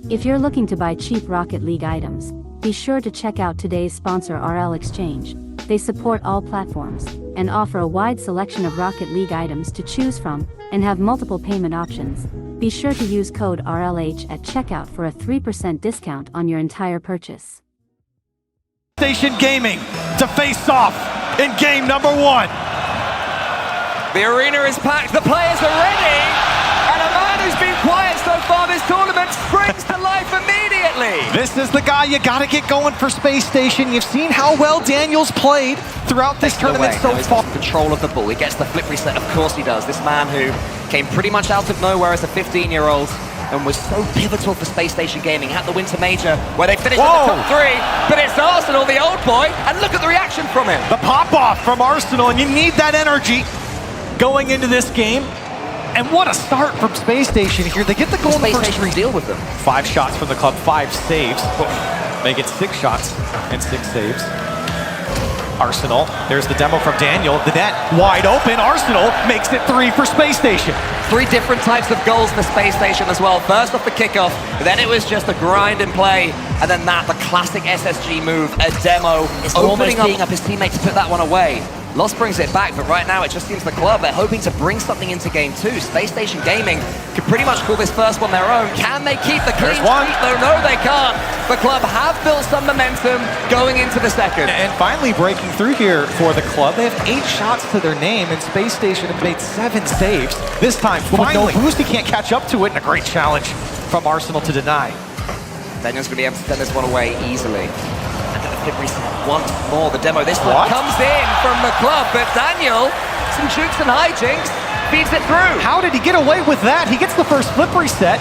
If you're looking to buy cheap Rocket League items, be sure to check out today's sponsor RL.Exchange. They support all platforms, and offer a wide selection of Rocket League items to choose from, and have multiple payment options. Be sure to use code RLH at checkout for a 3% discount on your entire purchase. Station Gaming to face off in game number 1. The arena is packed, the players are ready, and a man who's been quiet so far this tournament springs to life immediately. This is the guy you gotta get going for Space Station. You've seen how well Daniel's played throughout this tournament so far. Control of the ball, he gets the flip reset, of course he does. This man who came pretty much out of nowhere as a 15-year-old and was so pivotal for Space Station Gaming at the Winter Major, where they finished in the top 3, but it's Arsenal, the old boy, and look at the reaction from him. The pop-off from Arsenal, and you need that energy going into this game. And what a start from Space Station here. They get the goal in the first Space Station deal with them. 5 shots from the club, 5 saves. Make it 6 shots and 6 saves. Arsenal, there's the demo from Daniel. The net wide open. Arsenal makes it 3 for Space Station. 3 different types of goals for Space Station as well. First off the kickoff, then it was just a grind and play, and then the classic SSG move, a demo. It's opening up his teammate to put that one away. Lost brings it back, but right now it just seems the club, they're hoping to bring something into game 2. Space Station Gaming could pretty much call this first one their own. Can they keep the clean streak? No, they can't. The club have built some momentum going into the second. And finally breaking through here for the club. They have 8 shots to their name, and Space Station have made 7 saves. This time, finally, no boost, he can't catch up to it, and a great challenge from Arsenal to deny. Daniel's going to be able to send this one away easily. Once more, the demo this one comes in from the club, but Daniel, some jukes and hijinks, feeds it through. How did he get away with that? He gets the first flip reset,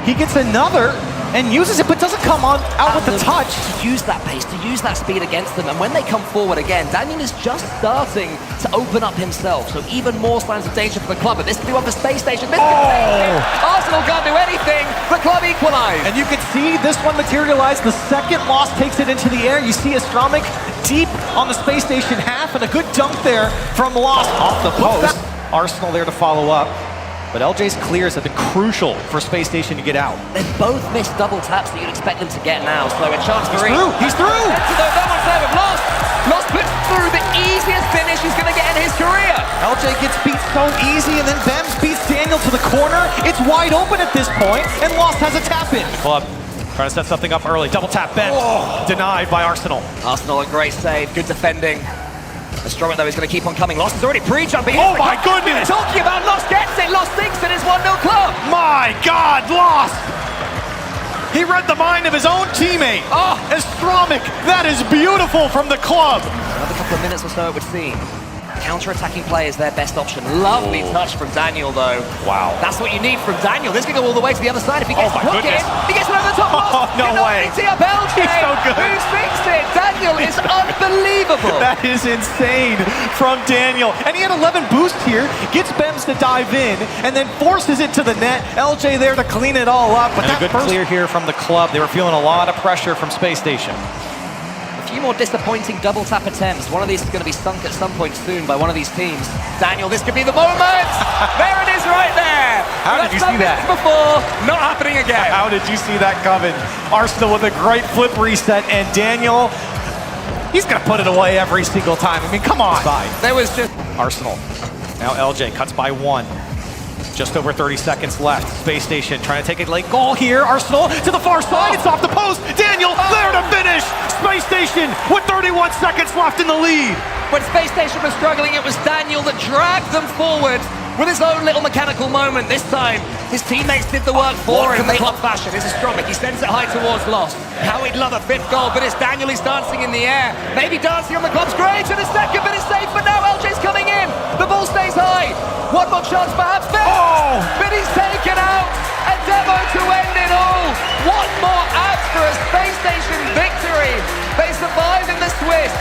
he gets another, and uses it, but doesn't come out with the touch. To use that pace, to use that speed against them, and when they come forward again, Daniel is just starting to open up himself, so even more signs of danger for the club, but this could be one for Space Station. This could take it. Arsenal can't do anything, the club equalize. And you can see this one materialize. The second loss takes it into the air. You see Astromic deep on the Space Station half, and a good dunk there from Lost off the post. Arsenal there to follow up. But LJ's clears have been crucial for Space Station to get out. They've both missed double taps that you'd expect them to get now, so a chance for He's through! No one's there with Lost. Lost puts through the easiest finish he's going to get in his career. LJ gets beat so easy, and then Bems beats Daniel to the corner. It's wide open at this point, and Lost has a tap in. Club trying to set something up early. Double tap Bems. Denied by Arsenal. Arsenal, a great save, good defending. Astromic though is going to keep on coming. Lost is already pre-jumping. Oh my goodness! Talking about Lost gets it. Lost thinks it is 1-0 club. My God, Lost! He read the mind of his own teammate. Astromic, that is beautiful from the club. Another couple of minutes or so it would seem. Counter-attacking play is their best option. Lovely touch from Daniel though. Wow. That's what you need from Daniel. This can go all the way to the other side if he gets the hook in. He gets it over the top. No way. He's so good. Who's fixed it? Daniel is unbelievable. That is insane from Daniel. And he had 11 boosts here. Gets Bems to dive in and then forces it to the net. LJ there to clean it all up. But that good clear here from the club. They were feeling a lot of pressure from Space Station. A few more disappointing double tap attempts. One of these is going to be sunk at some point soon by one of these teams. Daniel, this could be the moment. There it is right there. How did you see that? Before, not happening again. How did you see that coming? Arsenal with a great flip reset, and Daniel, he's going to put it away every single time. I mean, come on. There was just Arsenal. Now LJ cuts by 1. Just over 30 seconds left. Space Station trying to take a late goal here. Arsenal to the far side. It's off the post. Daniel there to finish. Space Station with 31 seconds left in the lead. When Space Station was struggling, it was Daniel that dragged them forward with his own little mechanical moment. This time, his teammates did the work for him in the club fashion. It's Astromic. He sends it high towards Lost. How he'd love a 5th goal, but it's Daniel. He's dancing in the air. Maybe dancing on the club's grave in a second, but it's safe for now. LJ's coming in. The ball stays high. One more chance perhaps. But he's taken out. A demo to end it all. One more out for a Space Station victory. They survive in the Swiss.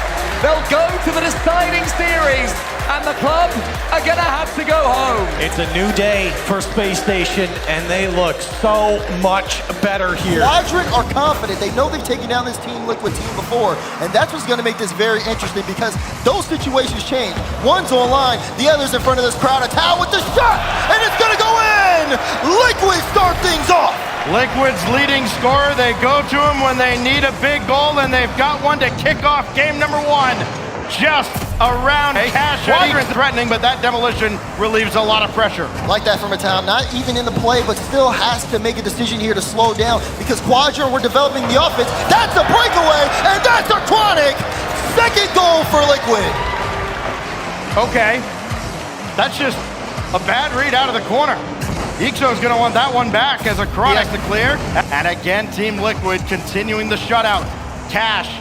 They'll go to the deciding series, and the club are gonna have to go home. It's a new day for Space Station, and they look so much better here. Quadrant are confident. They know they've taken down this Team Liquid team before, and that's what's gonna make this very interesting because those situations change. One's online, the other's in front of this crowd. A Tao with the shot, and it's gonna go in! Liquid start things off! Liquid's leading scorer, they go to him when they need a big goal, and they've got one to kick off game number 1. Just around Cash. Quadrant threatening, but that demolition relieves a lot of pressure. Like that from a town, not even in the play, but still has to make a decision here to slow down because Quadrant were developing the offense. That's a breakaway, and that's a chronic. Second goal for Liquid. Okay, that's just a bad read out of the corner. Ixo's gonna want that one back as a chronic to clear. And again, Team Liquid continuing the shutout. Cash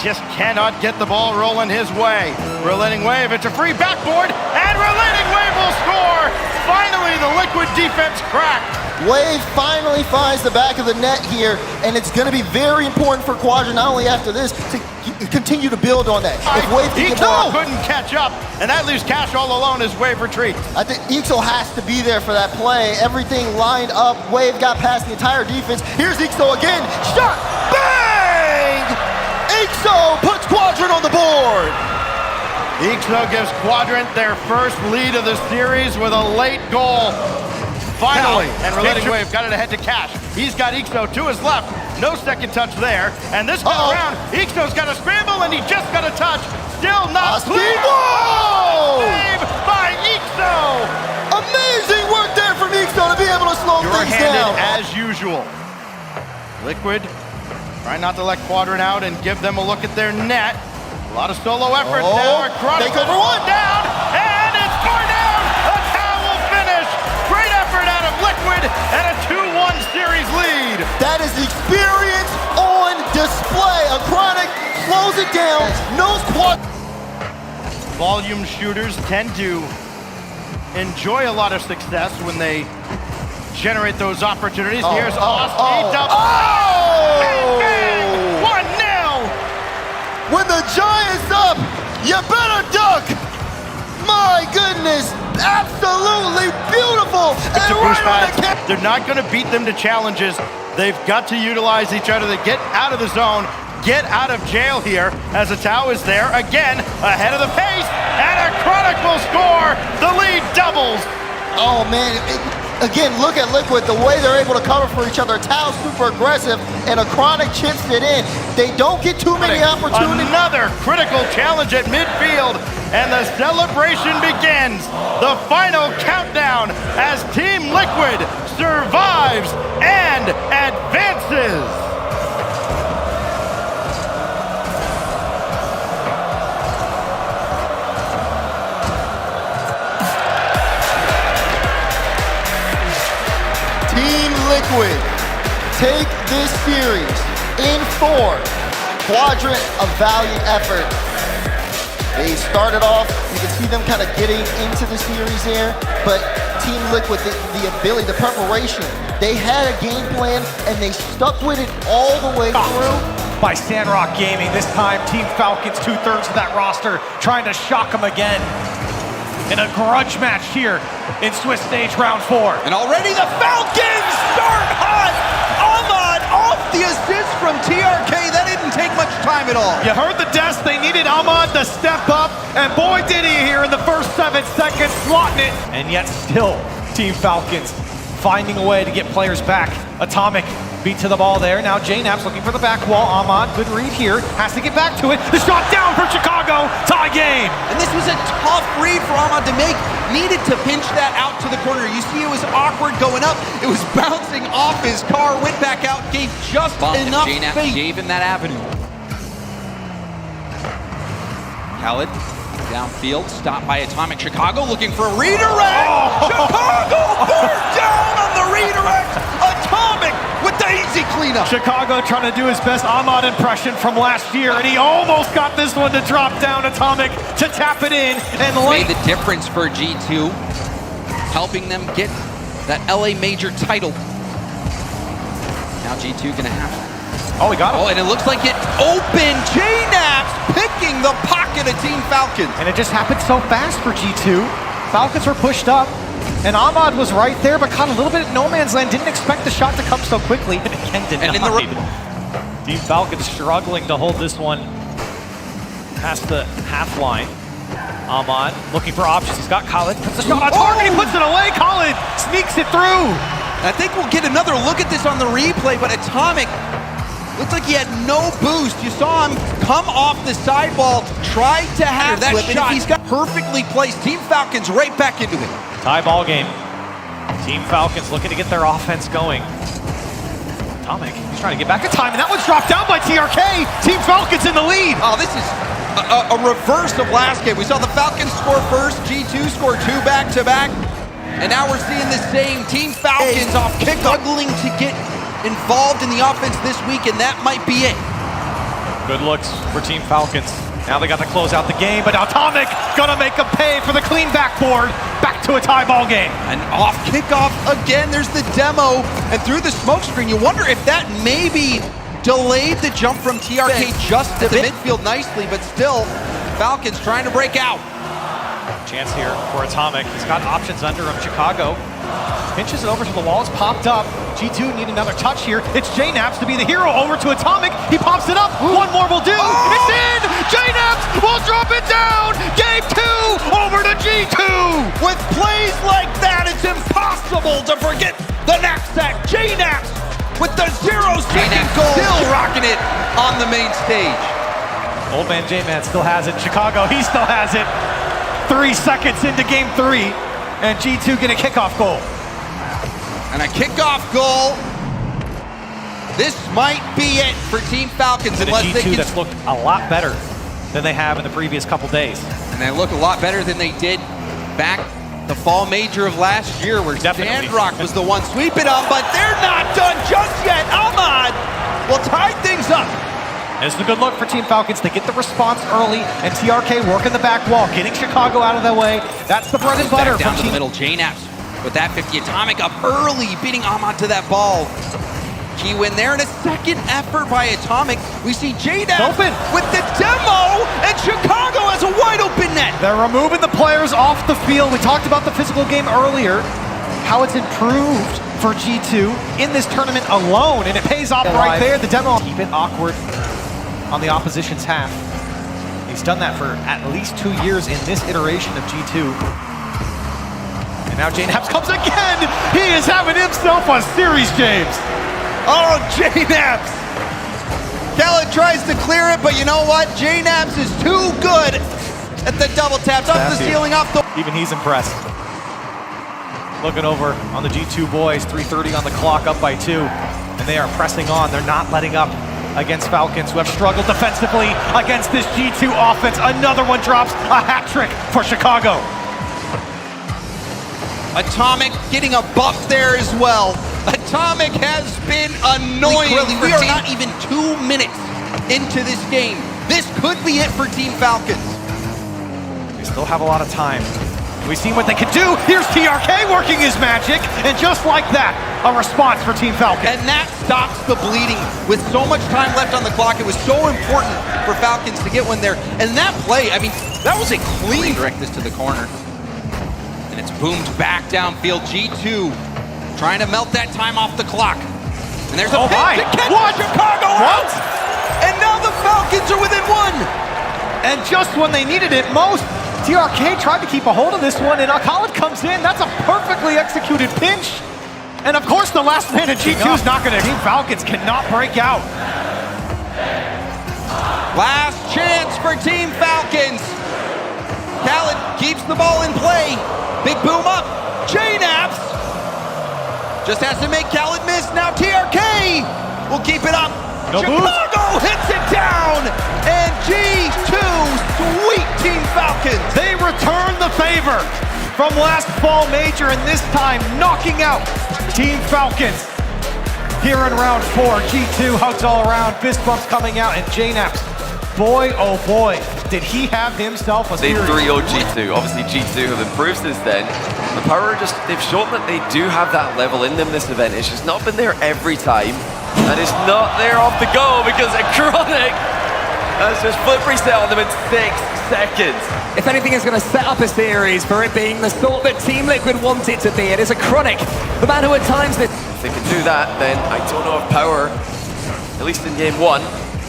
just cannot get the ball rolling his way. Relating Wave, it's a free backboard, and Relating Wave will score! Finally, the Liquid defense cracked. Wave finally finds the back of the net here, and it's going to be very important for Quadrant, not only after this, to continue to build on that. If Wave can get more, couldn't catch up, and that leaves Cash all alone as Wave retreats. I think Ixo has to be there for that play. Everything lined up. Wave got past the entire defense. Here's Ixo again. Shot! Bang! Ixo puts Quadrant on the board. Ixo gives Quadrant their first lead of the series with a late goal. Finally, and Relating Wave got it ahead to Cash. He's got Ixo to his left. No second touch there. And this time around, Ixo's got a scramble, and he just got a touch. Still not clear. Whoa! Save by Ixo! Amazing work there from Ixo to be able to slow things down. As usual. Liquid trying not to let Quadrant out and give them a look at their net. A lot of solo effort there. They go for one down, and it's far down. A towel finish. Great effort out of Liquid and a 2-1 series lead. That is experience on display. A chronic slows it down. Knows Quadrant. Volume shooters tend to enjoy a lot of success when they generate those opportunities. Here's Austin. Bang! 1-0! When the Giant's up, you better duck. My goodness, absolutely beautiful. And right on the they're not going to beat them to challenges. They've got to utilize each other to get out of the zone, get out of jail here as Atao is there again, ahead of the pace, and a chronic will score. The lead doubles. Oh man, again, look at Liquid, the way they're able to cover for each other. Tao's super aggressive, and a chronic chips it in. They don't get too many opportunities. Another critical challenge at midfield, and the celebration begins. The final countdown as Team Liquid survives and advances. Liquid take this series in 4. Quadrant, a valiant effort. They started off, you can see them kind of getting into the series there, but Team Liquid, the ability, the preparation, they had a game plan and they stuck with it all the way through. By Sandrock Gaming, this time Team Falcons, 2/3 of that roster, trying to shock them again in a grudge match here in Swiss Stage Round 4. And already the Falcons start hot! Ahmad off the assist from TRK. That didn't take much time at all. You heard the desk. They needed Ahmad to step up, and boy did he here in the first 7 seconds, slotting it. And yet still, Team Falcons finding a way to get players back. Atomic beat to the ball there. Now JNAP's looking for the back wall. Ahmad, good read here, has to get back to it. The shot down from Chicago, tie game. And this was a tough read for Ahmad to make. Needed to pinch that out to the corner. You see it was awkward going up. It was bouncing off his car, went back out, gave just enough space. Gave him that avenue. Khaled downfield, stopped by Atomic. Chicago looking for a redirect. Chicago forced down on the redirect. Atomic with the easy cleanup. Chicago trying to do his best Ahmad impression from last year, and he almost got this one to drop down. Atomic to tap it in, and made the difference for G2, helping them get that LA Major title. Now G2 gonna have it. Oh, he got it. Oh, and it looks like it opened. JNAP's picking the pocket of Team Falcons. And it just happened so fast for G2. Falcons were pushed up, and Ahmad was right there, but caught a little bit of no man's land. Didn't expect the shot to come so quickly. And again denied. And Team Falcons struggling to hold this one past the half line. Ahmad looking for options. He's got Khaled. Puts the shot on target. He puts it away. Khaled sneaks it through. I think we'll get another look at this on the replay, but Atomic looked like he had no boost. You saw him come off the sidewall, tried to have that shot. He's got perfectly placed. Team Falcons right back into it. Tie ball game. Team Falcons looking to get their offense going. Atomic, he's trying to get back in time, and that one's dropped down by TRK. Team Falcons in the lead. Oh, this is a reverse of last game. We saw the Falcons score first, G2 score 2 back-to-back, and now we're seeing the same. Team Falcons off kick, struggling to get involved in the offense this week, and that might be it. Good looks for Team Falcons. Now they got to close out the game, but Atomic gonna make them pay for the clean backboard. Back to a tie ball game. And off kickoff again, there's the demo, and through the smoke screen, you wonder if that maybe delayed the jump from TRK just to the midfield nicely, but still, Falcons trying to break out. Chance here for Atomic. He's got options under him. Chicago pinches it over to the wall. It's popped up. G2 need another touch here. It's JNaps to be the hero over to Atomic. He pops it up. One more will do. Oh! It's in! JNaps will drop it down! Game 2 over to G2! With plays like that, it's impossible to forget the knapsack. JNaps with the 0-second goal. Still rocking it on the main stage. Old man J-Man still has it. Chicago, he still has it. 3 seconds into game 3, and G2 get a kickoff goal. And a kickoff goal. This might be it for Team Falcons, and unless G2 they can. that's looked a lot better than they have in the previous couple days. And they look a lot better than they did back the fall major of last year, where Sandrock was the one sweeping them, but they're not done just yet. Ahmad will tie things up. This is a good look for Team Falcons. They get the response early, and TRK working the back wall, getting Chicago out of their way. That's the bread and butter. Down to the middle, JNaps with that 50. Atomic up early, beating Ahmad to that ball. Key win there, and a second effort by Atomic. We see JNaps with the demo, and Chicago has a wide open net. They're removing the players off the field. We talked about the physical game earlier, how it's improved for G2 in this tournament alone, and it pays off right there. The demo. Keep it awkward on the opposition's half. He's done that for at least 2 years in this iteration of G2. And now JNaps comes again! He is having himself a series, James! Oh, JNaps! Khaled tries to clear it, but you know what? JNaps is too good at the double taps. Up the ceiling, off the... Even he's impressed. Looking over on the G2 boys, 3:30 on the clock, up by 2. And they are pressing on. They're not letting up against Falcons, who have struggled defensively against this G2 offense. Another one drops, a hat trick for Chicago. Atomic getting a buff there as well. Atomic has been annoying. We are not even 2 minutes into this game. This could be it for Team Falcons. They still have a lot of time. We've seen what they can do. Here's TRK working his magic, and just like that, a response for Team Falcons. And that stops the bleeding. With so much time left on the clock, it was so important for Falcons to get one there. And that play, I mean, that was a clean direct this to the corner. And it's boomed back downfield. G2 trying to melt that time off the clock. And there's a pitch to catch Chicago out. And now the Falcons are within 1. And just when they needed it most, TRK tried to keep a hold of this one, and Khaled comes in. That's a perfectly executed pinch. And of course, the last man in G2 is not going to. Team Falcons cannot break out. Last chance for Team Falcons. Khaled keeps the ball in play. Big boom up. JNaps just has to make Khaled miss. Now TRK will keep it up. Chicago hits it down, and G2 sweet Team Falcons. They return the favor from last fall major, and this time knocking out Team Falcons. Here in round 4, G2 hugs all around, fist bumps coming out, and JNaps, boy oh boy, did he have himself a series. They 3-0 G2. Obviously G2 have improved since then. The power they've shown that they do have that level in them this event. It's just not been there every time. And it's not there off the goal because Chronic has just flip reset on them in 6 seconds. If anything is going to set up a series for it being the sort that Team Liquid want it to be, it is a Chronic. The man who at times... If they can do that, then I don't know if Power, at least in game 1,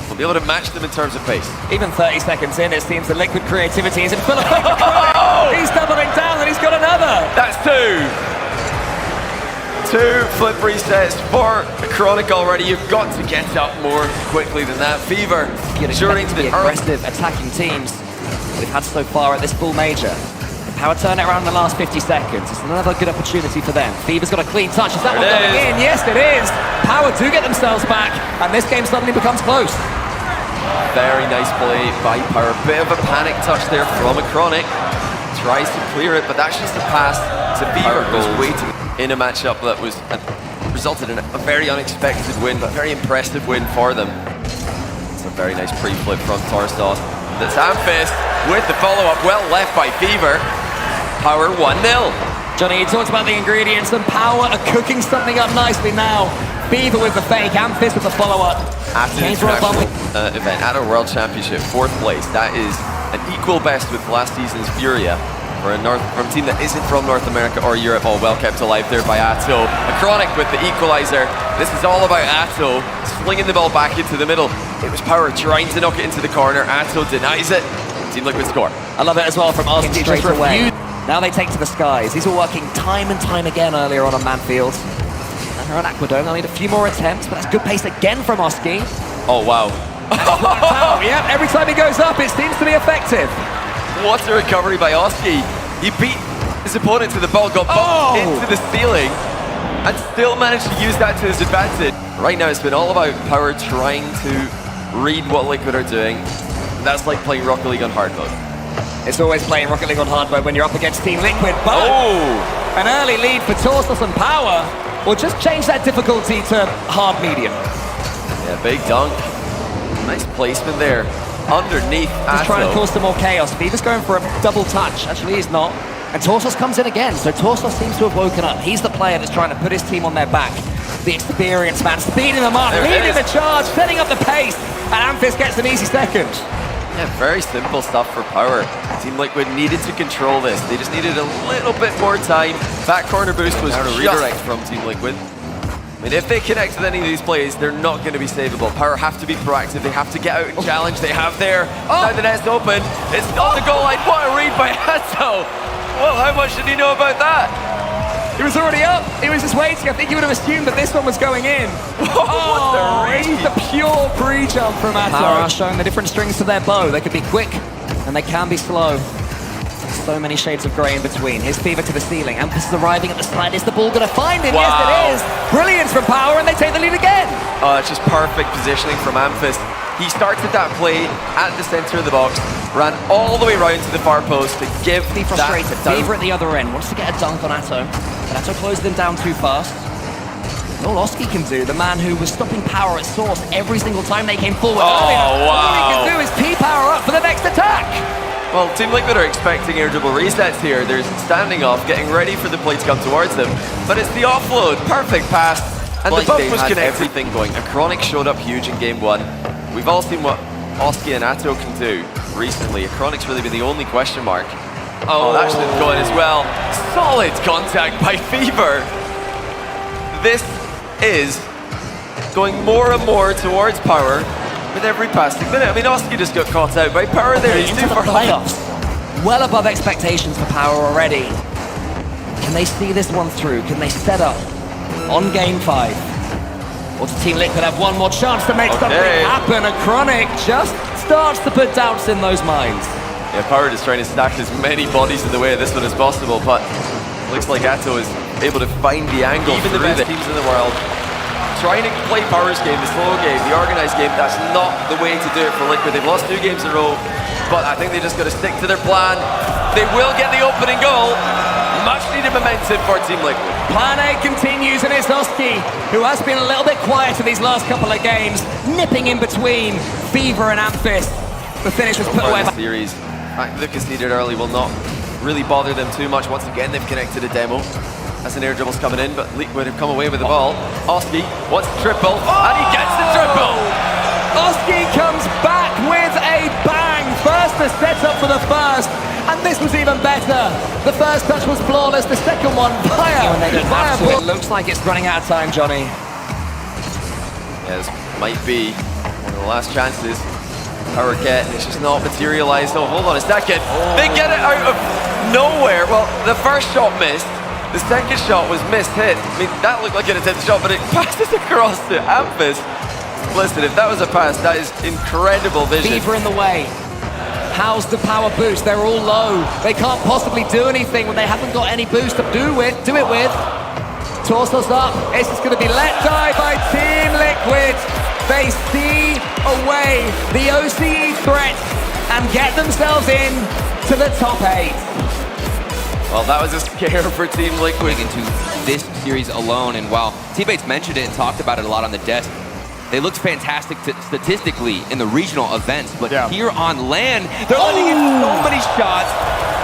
will be able to match them in terms of pace. Even 30 seconds in, it seems the Liquid creativity is in full effect for Chronic. He's doubling down and he's got another. That's 2. 2 flip resets for Chronic already. You've got to get up more quickly than that. Fever, during the aggressive attacking teams we've had so far at this full major. Power turn it around in the last 50 seconds. It's another good opportunity for them. Fever's got a clean touch. Is that one going in? Yes, it is. Power do get themselves back, and this game suddenly becomes close. Very nice play by Power. Bit of a panic touch there from a Chronic. Tries to clear it, but that's just a pass to Fever, who's waiting in a matchup that was resulted in a very unexpected win, but very impressive win for them. It's a very nice pre-flip from Torsos. That's Amphyst with the follow-up, well left by Fever. Power 1-0. Johnny, you talked about the ingredients, and Power are cooking something up nicely now. Fever with the fake, Amphyst with the follow-up. After the international event at a World Championship, 4th place, that is an equal best with last season's Furia. For a team that isn't from North America or Europe. Oh, well kept alive there by Atto. A Chronic with the equalizer. This is all about Atto slinging the ball back into the middle. It was Power trying to knock it into the corner. Atto denies it. Team Liquid score. I love it as well from Oski straight away. Now they take to the skies. These were working time and time again earlier on Manfield. And they're on Aquadome. They'll need a few more attempts, but that's good pace again from Oski. Oh, wow. Yeah, every time he goes up, it seems to be effective. What a recovery by Oski. He beat his opponent to the ball, got bumped into the ceiling, and still managed to use that to his advantage. Right now, it's been all about Power trying to read what Liquid are doing. And that's like playing Rocket League on hard mode. It's always playing Rocket League on hard mode when you're up against Team Liquid, but an early lead for Torsos and Power will just change that difficulty to hard medium. Yeah, big dunk. Nice placement there. Underneath He's trying to cause some more chaos. Fever's going for a double touch. Actually, he's not. And Torsos comes in again, so Torsos seems to have woken up. He's the player that's trying to put his team on their back. The experienced man, speeding them up, leading the charge, setting up the pace, and Amphyst gets an easy second. Yeah, very simple stuff for Power. Team Liquid needed to control this. They just needed a little bit more time. That corner boost was a redirect from Team Liquid. I mean, if they connect with any of these plays, they're not going to be savable. Power have to be proactive. They have to get out and challenge. They have there. Now the net's open. It's on the goal line. What a read by Atto. Well, how much did he know about that? He was already up. He was just waiting. I think he would have assumed that this one was going in. It's the pure pre-jump from Atto. Power are showing the different strings to their bow. They could be quick, and they can be slow. So many shades of grey in between. Here's Fever to the ceiling. Amphyst is arriving at the side. Is the ball going to find him? Yes, it is. Brilliance from Power, and they take the lead again. It's just perfect positioning from Amphyst. He started that play at the center of the box, ran all the way around to the far post to give Be frustrated. Fever at the other end wants to get a dunk on Atto, but Atto closed him down too fast. All Oski can do, the man who was stopping Power at source every single time they came forward. All he can do is P-Power up for the next attack. Well, Team Liquid are expecting air dribble resets here. They're standing off, getting ready for the play to come towards them. But it's the offload, perfect pass, and the bump was connected. Everything going. A Chronic showed up huge in game 1. We've all seen what Oski and Atto can do recently. A Chronic's really been the only question mark. Oh, that should have gone as well. Solid contact by Fever. This is going more and more towards Power with every passing minute. I mean, Oski just got caught out by Power there. He's into the playoffs. Well above expectations for Power already. Can they see this one through? Can they set up on game 5? Or does Team Liquid have one more chance to make something happen? A Chronic just starts to put doubts in those minds. Yeah, Power is trying to stack as many bodies in the way of this one as possible, but it looks like Atto is able to find the angle. Even the best teams in the world trying to play Power's game, the slow game, the organized game. That's not the way to do it for Liquid. They've lost 2 games in a row, but I think they just got to stick to their plan. They will get the opening goal. Much needed momentum for Team Liquid. Plan A continues, and it's Oski, who has been a little bit quieter these last couple of games, nipping in between Fever and Amphyst. The finish was put away by the series. The conceded early will not really bother them too much. Once again, they've connected a demo. As an air dribble's coming in, but Liquid have come away with the ball. Oski wants a triple, and he gets the triple! Oski comes back with a bang! First to set up for the first, and this was even better. The first touch was flawless, the second one fire. It looks like it's running out of time, Johnny. Yeah, this might be one of the last chances Power get, and it's just not materialized. Oh, hold on a second. They get it out of nowhere. Well, the first shot missed. The second shot was missed hit. I mean, that looked like an intense shot, but it passes across to Ampus. Listen, if that was a pass, that is incredible vision. Beaver in the way. How's the power boost? They're all low. They can't possibly do anything when they haven't got any boost to do it with. Torsos up. This is going to be let die by Team Liquid. They see away the OCE threat and get themselves in to the top 8. Well, that was a scare for Team Liquid. Into this series alone, and while teammates mentioned it and talked about it a lot on the desk, they looked fantastic statistically in the regional events, but here on land, they're letting in so many shots.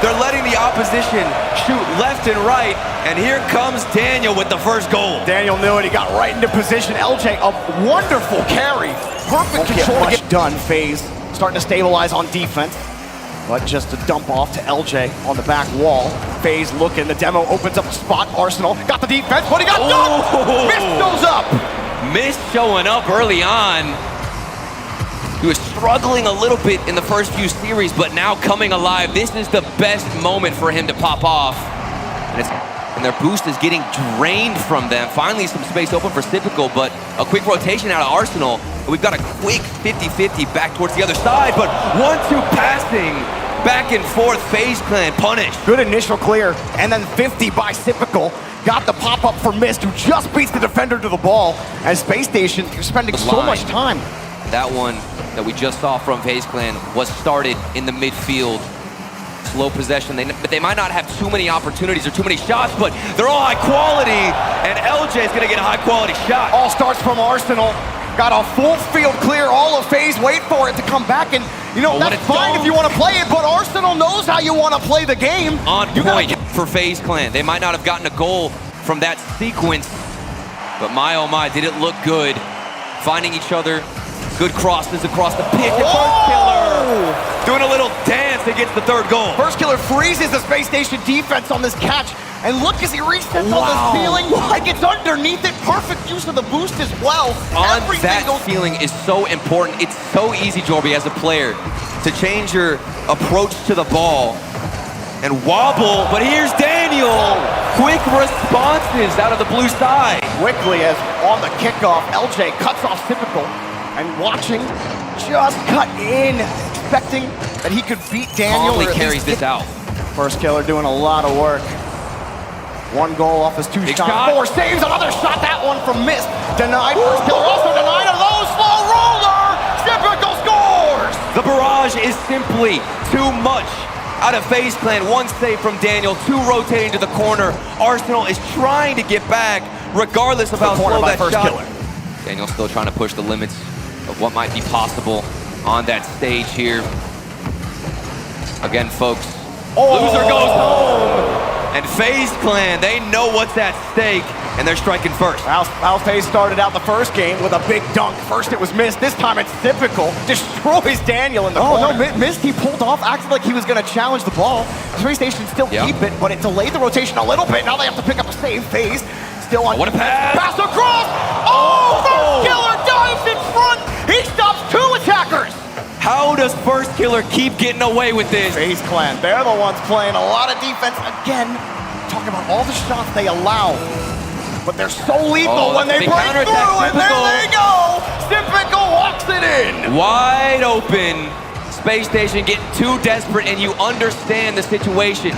They're letting the opposition shoot left and right, and here comes Daniel with the first goal. Daniel knew it. He got right into position. LJ, a wonderful carry. Perfect control to get done. FaZe starting to stabilize on defense, but just a dump off to LJ on the back wall. FaZe looking. The demo opens up a spot. Arsenal got the defense, but he got done. Mist goes up. Mist showing up early on. He was struggling a little bit in the first few series, but now coming alive. This is the best moment for him to pop off. And their boost is getting drained from them. Finally, some space open for Typical, but a quick rotation out of Arsenal. We've got a quick 50-50 back towards the other side, but 1-2 passing back and forth. FaZe Clan punished. Good initial clear, and then 50 by Typical. Got the pop-up for Mist, who just beats the defender to the ball. And Spacestation, you're spending so much time. That one that we just saw from FaZe Clan was started in the midfield. Slow possession, but they might not have too many opportunities or too many shots, but they're all high quality, and LJ is gonna get a high quality shot. All starts from Arsenal. Got a full field clear, all of FaZe wait for it to come back, and you know, that's fine if you want to play it, but Arsenal knows how you want to play the game. On point for FaZe Clan. They might not have gotten a goal from that sequence, but my oh my, did it look good. Finding each other, good crosses across the pitch, and First Killer doing a little dance against the third goal. First Killer freezes the Spacestation defense on this catch, and look as he resets on the ceiling and gets underneath it. Perfect use of the boost as well. On that feeling is so important. It's so easy, Jorby, as a player, to change your approach to the ball and wobble, but here's Daniel. Quick responses out of the blue side. Quickly, as on the kickoff, LJ cuts off Typical, and watching, just cut in, expecting that he could beat Daniel. Calmly carries this out. First Killer doing a lot of work. One goal off his two shots. 4 saves, another shot, that one from Mist. Denied. First Killer also denied a low slow roller. Typical scores. The barrage is simply too much out of FaZe Clan. 1 save from Daniel, 2 rotating to the corner. Arsenal is trying to get back, regardless of how slow that shot. Killer. Daniel's still trying to push the limits of what might be possible on that stage here. Again, folks, loser goes home. And FaZe Clan, they know what's at stake, and they're striking first. Al FaZe started out the first game with a big dunk. First it was Mist, this time it's Typical. Destroys Daniel in the corner. No, Mist, he pulled off, acted like he was gonna challenge the ball. Spacestation still keep it, but it delayed the rotation a little bit. Now they have to pick up a save. FaZe still on. What a pass! Pass across! First Killer dives in front! He stops 2 attackers! How does First Killer keep getting away with this? FaZe Clan, they're the ones playing a lot of defense. Again, talking about all the shots they allow, but they're so lethal when they break through, and there they go! Typical walks it in! Wide open. Spacestation getting too desperate, and you understand the situation.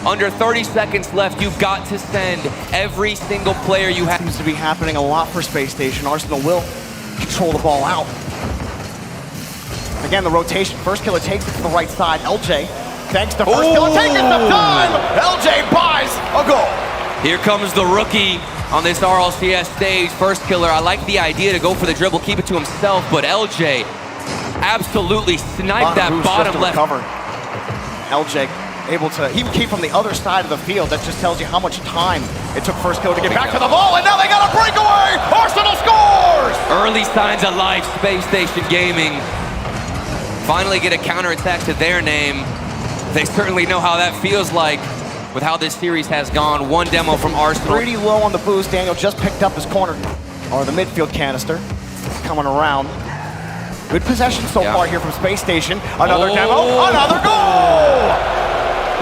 Under 30 seconds left, you've got to send every single player you have. Seems to be happening a lot for Spacestation. Arsenal will control the ball out. Again, the rotation. First Killer takes it to the right side. LJ, thanks to First Killer, taking some time. LJ buys a goal. Here comes the rookie on this RLCS stage. First Killer, I like the idea to go for the dribble, keep it to himself, but LJ absolutely sniped that bottom left. Cover. LJ able to, he came from the other side of the field. That just tells you how much time it took First Killer to get back to the ball, and now they got a breakaway. Arsenal scores! Early signs of life, Spacestation Gaming. Finally get a counterattack to their name. They certainly know how that feels like with how this series has gone. 1 demo from Arsenal. Pretty low on the boost. Daniel just picked up his corner, or the midfield canister. Coming around. Good possession so far here from Spacestation. Another demo, another goal!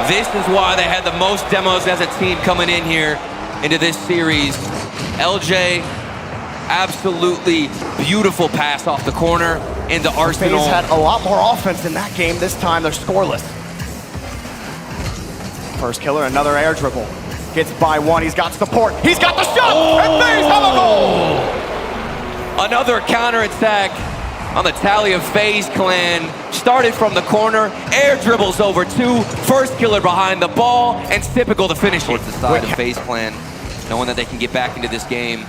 This is why they had the most demos as a team coming in here into this series. LJ, absolutely beautiful pass off the corner into Arsenal. FaZe had a lot more offense in that game. This time they're scoreless. First killer, another air dribble. Gets by one, he's got support. He's got the shot, and FaZe have a goal! Another counterattack on the tally of FaZe Clan. Started from the corner, air dribbles over two, first killer behind the ball, and it's typical to finish towards the side of FaZe Clan, knowing that they can get back into this game.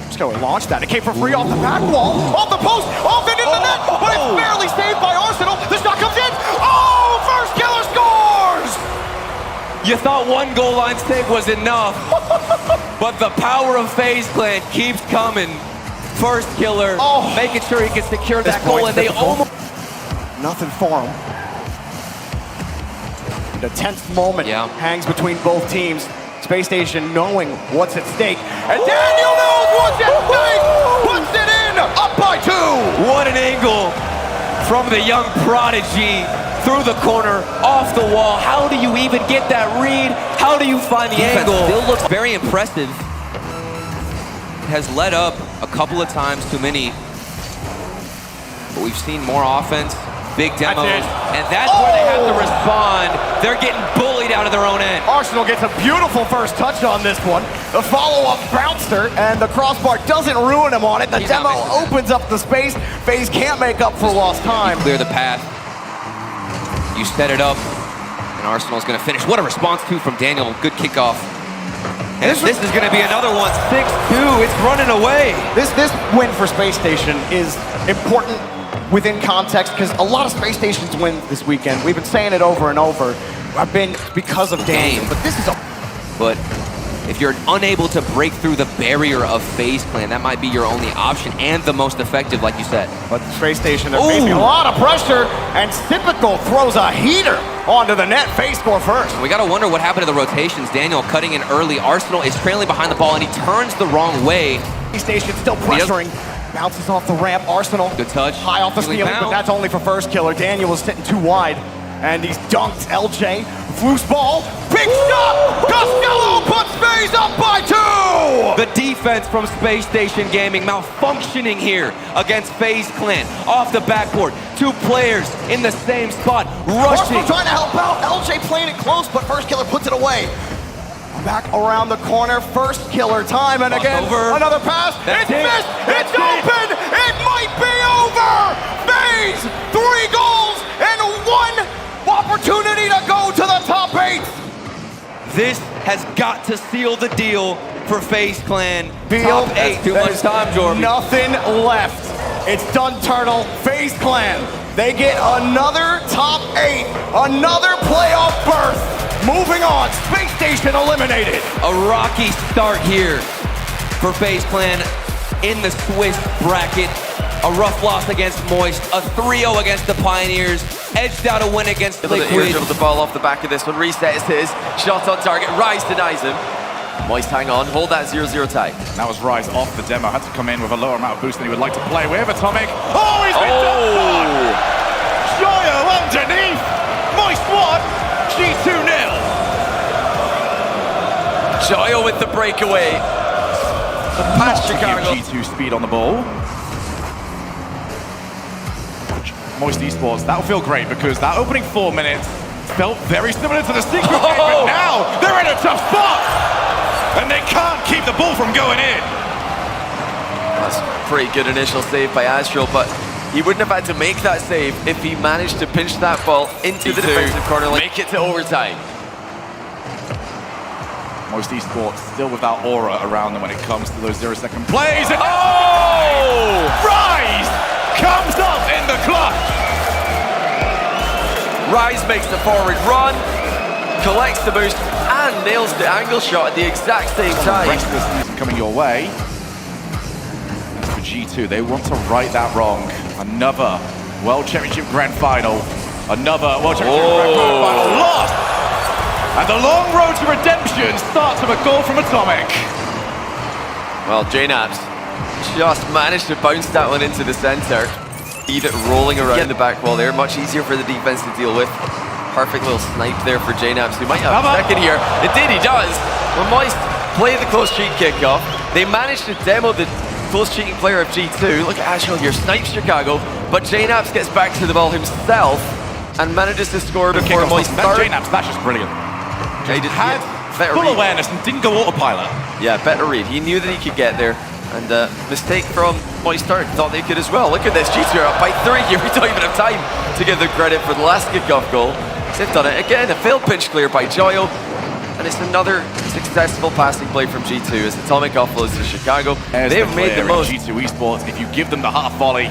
Let's go and launch that. It came for free off the back wall, off the post, off and in the net, but it's barely saved by Arsenal. The shot comes in. Oh, first killer scores! You thought one goal line save was enough, but the power of FaZe Clan keeps coming. First killer, making sure he can secure that goal, and they almost... Nothing for him. The tense moment hangs between both teams. Spacestation knowing what's at stake, and Daniel knows what's at stake! Puts it in, up by two! What an angle from the young prodigy, through the corner, off the wall. How do you even get that read? How do you find the angle? Still looks very impressive. Has led up a couple of times too many, but we've seen more offense, big demos, and that's where they have to respond. They're getting bullied out of their own end. Arsenal gets a beautiful first touch on this one. The follow-up bouncer, and the crossbar doesn't ruin him on it. The demo opens up the space. FaZe can't make up for lost time. You clear the path. You set it up, and Arsenal's gonna finish. What a response, too, from Daniel. Good kickoff. And this is gonna be another one, 6-2, it's running away. This win for Spacestation is important within context, because a lot of Spacestations win this weekend. We've been saying it over and over. I've been because of Daniel, but this is a... But if you're unable to break through the barrier of FaZe Clan, that might be your only option and the most effective, like you said. But Spacestation are facing a lot of pressure, and Typical throws a heater onto the net. FaZe score first. We gotta wonder what happened to the rotations. Daniel cutting in early. Arsenal is trailing behind the ball, and he turns the wrong way. Spacestation still pressuring. Bounces off the ramp. Arsenal. Good touch. High off the ceiling, but that's only for first killer. Daniel is sitting too wide, and he's dunked. LJ, loose ball, big shot! Costello puts FaZe up by two! The defense from Spacestation Gaming malfunctioning here against FaZe Clan. Off the backboard, two players in the same spot, rushing. Arsenal trying to help out. LJ playing it close, but first killer puts it away. Back around the corner, first killer time, and again, another pass. It's missed, it's open, it might be over! FaZe, 3 goals and 1 opportunity to go to the top 8. This has got to seal the deal for FaZe Clan. Top 8. Too much time, Jordan. Nothing left. It's done, Turtle. FaZe Clan, they get another top 8, another playoff berth. Moving on, Spacestation eliminated. A rocky start here for FaZe Clan in the Swiss bracket. A rough loss against Moist, a 3-0 against the Pioneers, edged out a win against Liquid. Dribbled the ball off the back of this one, resets his, shot on target, Rise denies him. Moist hang on, hold that 0-0 tie. That was Rise off the demo, had to come in with a lower amount of boost than he would like to play with. Atomic, he's been dunked on! Joyo underneath, Moist 1, G2 0. Joyo with the breakaway. The pass Chicago. G2 speed on the ball. Moist Esports, that'll feel great because that opening 4 minutes felt very similar to the secret game, but now they're in a tough spot and they can't keep the ball from going in. That's a pretty good initial save by Astral, but he wouldn't have had to make that save if he managed to pinch that ball into the defensive corner, make it to overtime. Moist Esports still with that aura around them when it comes to those 0-second plays. And Rise comes up in the clutch. Rise makes the forward run, collects the boost, and nails the angle shot at the exact same time. The rest of the season coming your way. As for G2, they want to right that wrong. Another World Championship Grand Final. Another World Championship Grand Final lost. And the long road to redemption starts with a goal from Atomic. Well, JNaps just managed to bounce that one into the center. Leave it rolling around the back wall there. Much easier for the defense to deal with. perfect little snipe there for JNAPS, who might have a second here. Indeed he does. When Moist play the close cheat kickoff, they managed to demo the close cheating player of G2. Look at Astral here, snipes Chicago, but JNAPS gets back to the ball himself and manages to score before Moist starts. JNAPS, that's just brilliant. He had full awareness and didn't go autopilot. Yeah, better read. He knew that he could get there. And mistake from Moist Start, thought they could as well. Look at this, G2 are up by 3 here. We don't even have time to give them credit for the last kickoff goal. They've done it again, a failed pinch clear by Joyo. And it's another successful passing play from G2 as Atomic offloads to Chicago. They've made the most. G2 Esports, if you give them the half volley,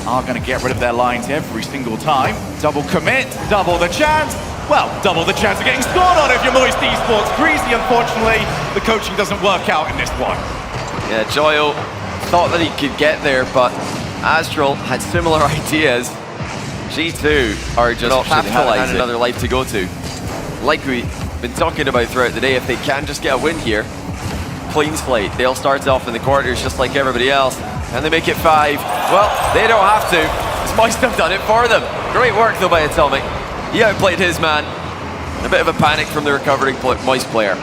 are going to get rid of their lines every single time. Double commit, double the chance. Well, double the chance of getting scored on if you're Moist Esports. Greasy, unfortunately, the coaching doesn't work out in this one. Yeah, Joyo thought that he could get there, but Astral had similar ideas. G2 are just capitalizing another life to go to. Like we've been talking about throughout the day, if they can just get a win here, clean slate. They'll start off in the quarters just like everybody else, and they make it 5. Well, they don't have to. This Moist have done it for them. Great work though by Atomic. He outplayed his man. A bit of a panic from the recovering Moist player.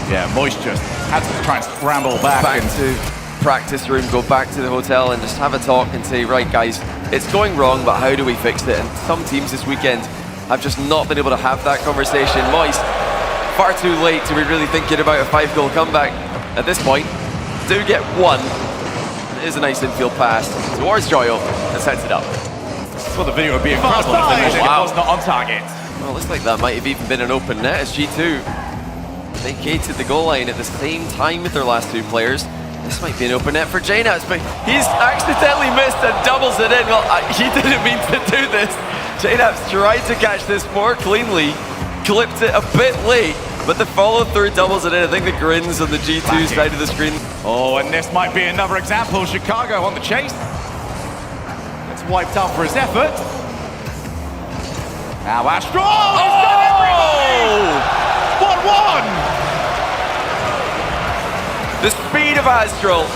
Yeah, Moist just had to try and scramble back to practice room, go back to the hotel and just have a talk and say, right guys, it's going wrong, but how do we fix it? And some teams this weekend have just not been able to have that conversation. Moist, far too late to be really thinking about a 5-goal comeback at this point. Do get 1. It is a nice infield pass towards Joyo and sets it up. Well, the video would be incredible if they mentioned it was not on target. Well, looks like that might have even been an open net as G2 vacated the goal line at the same time with their last 2 players. This might be an open net for JNAPS, but he's accidentally missed and doubles it in. Well, he didn't mean to do this. JNAPS tried to catch this more cleanly, clipped it a bit late, but the follow-through doubles it in. I think the grins on the G2 side of the screen. Oh, and this might be another example. Chicago on the chase. It's wiped out for his effort. Now Astral! He's got everybody! 1-1! The speed of Astral,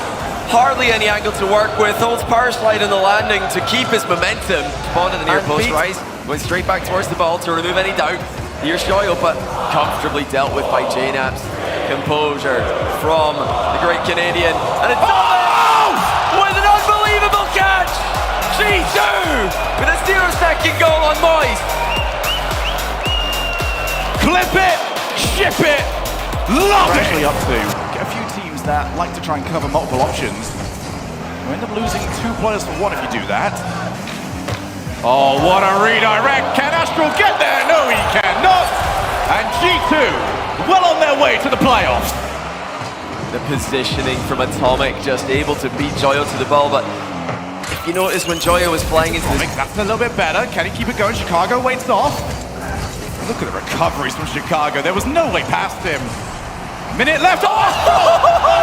hardly any angle to work with, holds power slide on the landing to keep his momentum. Spawned in the near post rise, going straight back towards the ball to remove any doubt. Here's Joyo, but comfortably dealt with by JNAPS. Composure from the great Canadian. And it's with an unbelievable catch! G2 with a 0-second goal on Moist. Clip it, ship it, love it! Actually up to get a few teams that like to try and cover multiple options. You end up losing 2 players for 1 if you do that. Oh, what a redirect! Can Astral get there? No, he cannot! And G2 well on their way to the playoffs. The positioning from Atomic, just able to beat Joyo to the ball, but if you notice when Joyo was flying into Atomic, that's a little bit better. Can he keep it going? Chicago waits off. Look at the recoveries from Chicago. There was no way past him. Minute left. Oh!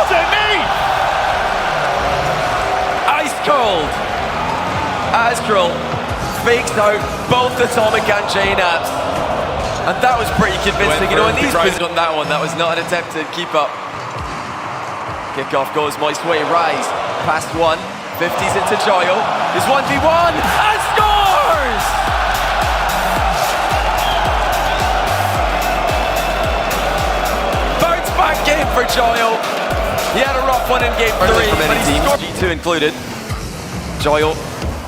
Underneath! Ice cold. Astral fakes out both Atomic and JNAPS. And that was pretty convincing. You know, in these on that one, that was not an attempt to keep up. Kickoff goes Moist way. Rise. Past 1. 50s into Joyo. There's 1v1 and scores! Game for Joyo. He had a rough one in game 3, but he scored. G2 included. Joyo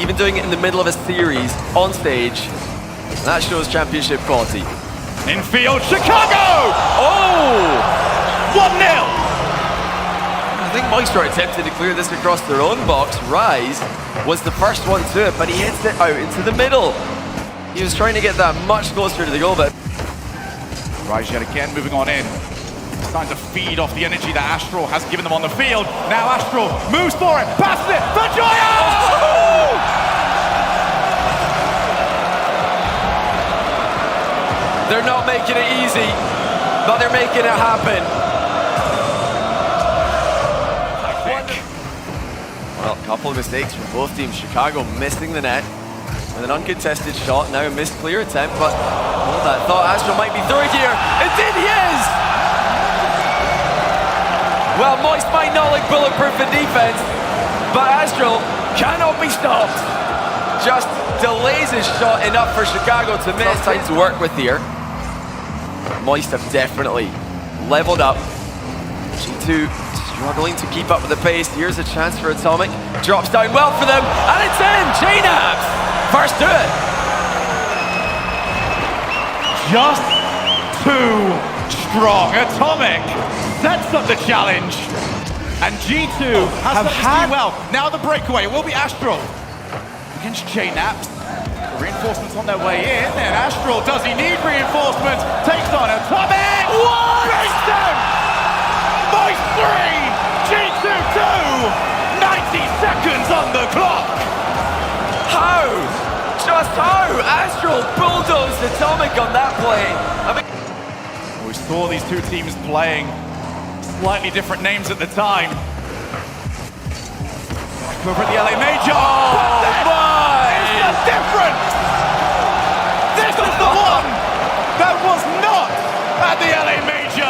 even doing it in the middle of a series on stage. That shows championship quality. Infield, Chicago! Oh! 1-0! I think Moisture attempted to clear this across their own box. Rise was the first one to it, but he hits it out into the middle. He was trying to get that much closer to the goal, but Rise yet again moving on in. Trying to feed off the energy that Astral has given them on the field. Now Astral moves for it, passes it for Joyo! They're not making it easy, but they're making it happen. Well, a couple of mistakes from both teams. Chicago missing the net with an uncontested shot. Now a missed clear attempt, but hold that thought. Astral might be through here. Indeed he is! Well, Moist might not look bulletproof in defense, but Astral cannot be stopped. just delays his shot enough for Chicago to miss. Time to work with here. Moist have definitely leveled up. G2 struggling to keep up with the pace. Here's a chance for Atomic. Drops down well for them, and it's in! JNAP! First to it! Just too strong. Atomic sets up the challenge. And G2 have had well. Now the breakaway will be Astral against JNAP. Reinforcements on their way in, and Astral, does he need reinforcements? Takes on Atomic! What? Beats him! Moist 3! G2 2! 90 seconds on the clock! How? Just how? Astral bulldozed Atomic on that play. I mean, we saw these two teams playing slightly different names at the time. Over at the LA Major. Oh my! It's the difference! This is the one that was not at the LA Major.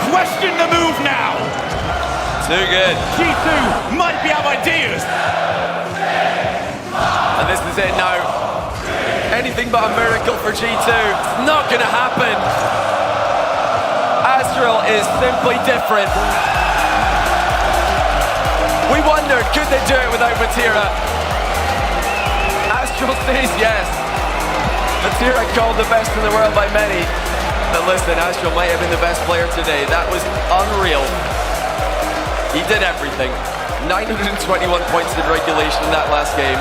Question the move now. too good. G2 might be out of ideas. And this is it now. Anything but a miracle for G2. It's not gonna happen. Astral is simply different. We wondered, could they do it without Matira? Astral says yes. Matira called the best in the world by many. But listen, Astral might have been the best player today. That was unreal. He did everything. 921 points in regulation in that last game.